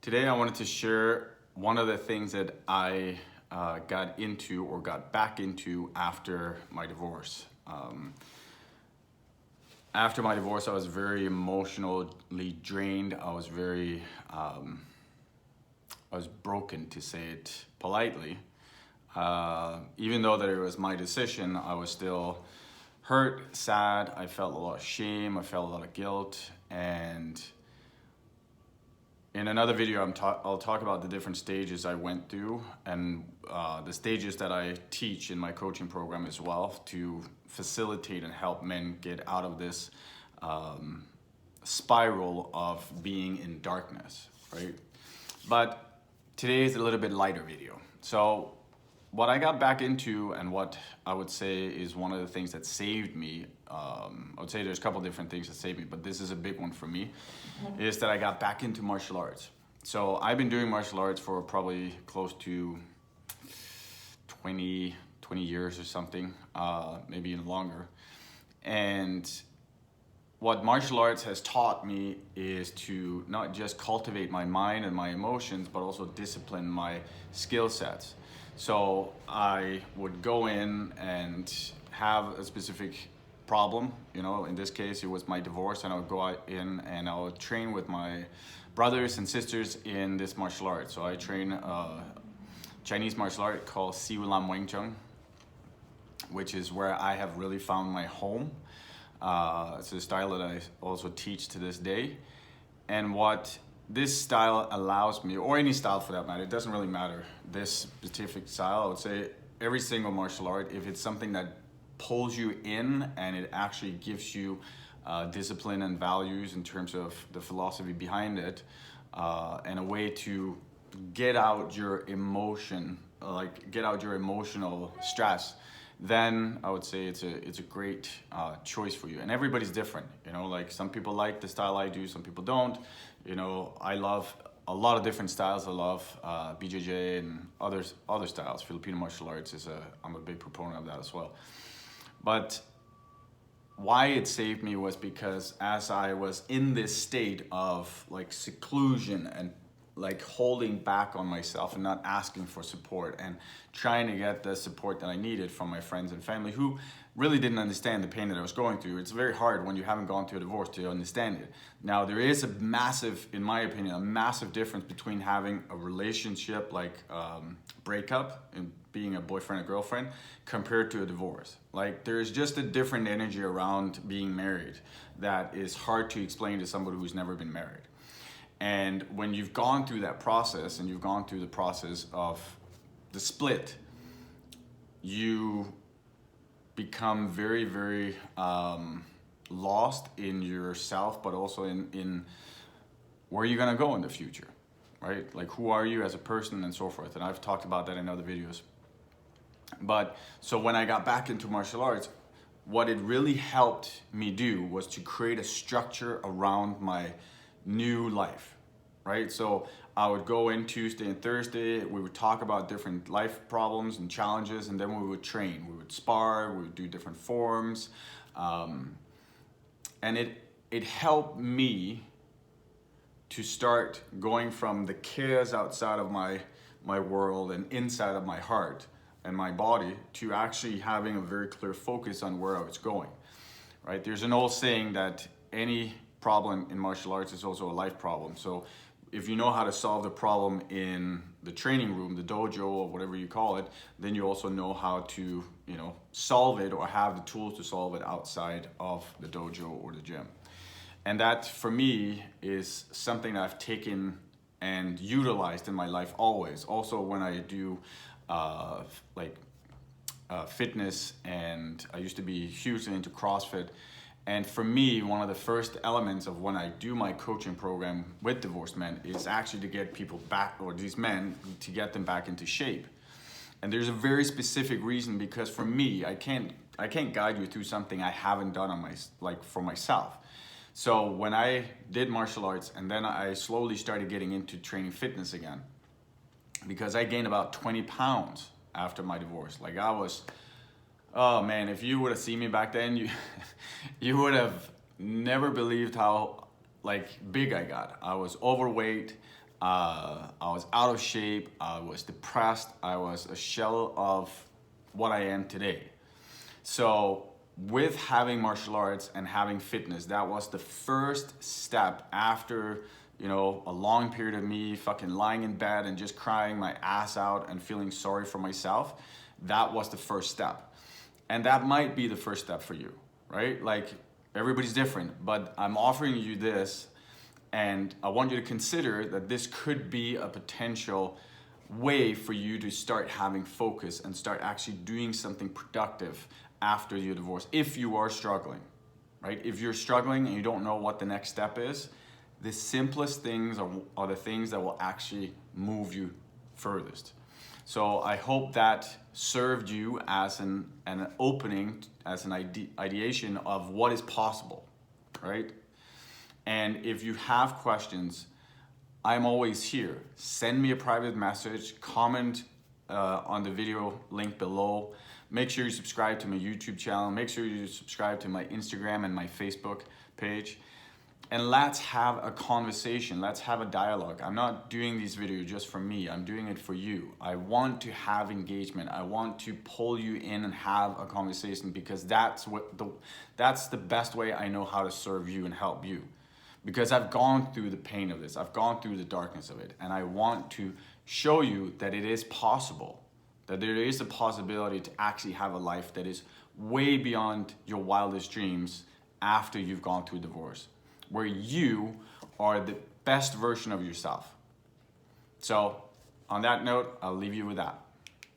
Today I wanted to share one of the things that I got into or got back into after my divorce. After my divorce, I was very emotionally drained. I was broken, to say it politely. Even though that it was my decision, I was still hurt, sad. I felt a lot of shame. I felt a lot of guilt. And in another video, I'll talk about the different stages I went through and the stages that I teach in my coaching program as well to facilitate and help men get out of this spiral of being in darkness, right? But today is a little bit lighter video. So what I got back into and what I would say is one of the things that saved me, I would say there's a couple different things that saved me, but this is a big one for me, is that I got back into martial arts. So I've been doing martial arts for probably close to 20 years or something, maybe even longer. And what martial arts has taught me is to not just cultivate my mind and my emotions, but also discipline my skill sets. So I would go in and have a specific problem, in this case it was my divorce, and I would go out in and I would train with my brothers and sisters in this martial art. So I train Chinese martial art called Siwu Lam Wing Chun, which is where I have really found my home. It's a style that I also teach to this day. And what this style allows me, or any style for that matter, it doesn't really matter, this specific style, I would say every single martial art, if it's something that pulls you in and it actually gives you discipline and values in terms of the philosophy behind it, and a way to get out your emotion, get out your emotional stress, then I would say it's a great choice for you. And everybody's different, like some people like the style I do, some people don't. I love a lot of different styles. I love BJJ and other styles. Filipino martial arts I'm a big proponent of that as well. But why it saved me was because as I was in this state of seclusion and holding back on myself and not asking for support and trying to get the support that I needed from my friends and family who really didn't understand the pain that I was going through. It's very hard when you haven't gone through a divorce to understand it. Now, there is in my opinion, a massive difference between having a relationship breakup and being a boyfriend or girlfriend compared to a divorce. There's just a different energy around being married that is hard to explain to somebody who's never been married. And when you've gone through that process and you've gone through the process of the split, you become very, very lost in yourself, but also in where you're gonna go in the future, right? Who are you as a person and so forth. And I've talked about that in other videos. But so when I got back into martial arts, what it really helped me do was to create a structure around my new life, right? So I would go in Tuesday and Thursday, we would talk about different life problems and challenges, and then we would train, we would spar, we would do different forms. And it helped me to start going from the chaos outside of my world and inside of my heart and my body to actually having a very clear focus on where I was going, right? There's an old saying that any problem in martial arts is also a life problem. So if you know how to solve the problem in the training room, the dojo, or whatever you call it, then you also know how to, solve it or have the tools to solve it outside of the dojo or the gym. And that, for me, is something I've taken and utilized in my life always. Also, when I do fitness, and I used to be hugely into CrossFit. And for me, one of the first elements of when I do my coaching program with divorced men is actually to get people back, or these men, to get them back into shape. And there's a very specific reason, because for me, I can't guide you through something I haven't done for myself. So when I did martial arts, and then I slowly started getting into training fitness again, because I gained about 20 pounds after my divorce. Oh man, if you would have seen me back then, you would have never believed how big I got. I was overweight. I was out of shape, I was depressed, I was a shell of what I am today. So with having martial arts and having fitness, that was the first step after, you know, a long period of me fucking lying in bed and just crying my ass out and feeling sorry for myself. That was the first step. And that might be the first step for you, right? Like, everybody's different, but I'm offering you this, and I want you to consider that this could be a potential way for you to start having focus and start actually doing something productive after your divorce, if you are struggling, right? If you're struggling and you don't know what the next step is, the simplest things are the things that will actually move you furthest. So I hope that served you as an opening, as an ideation of what is possible, right? And if you have questions, I'm always here. Send me a private message, comment on the video link below. Make sure you subscribe to my YouTube channel. Make sure you subscribe to my Instagram and my Facebook page. And let's have a conversation. Let's have a dialogue. I'm not doing these videos just for me. I'm doing it for you. I want to have engagement. I want to pull you in and have a conversation, because that's the best way I know how to serve you and help you. Because I've gone through the pain of this. I've gone through the darkness of it. And I want to show you that it is possible, that there is a possibility to actually have a life that is way beyond your wildest dreams after you've gone through divorce, where you are the best version of yourself. So on that note, I'll leave you with that.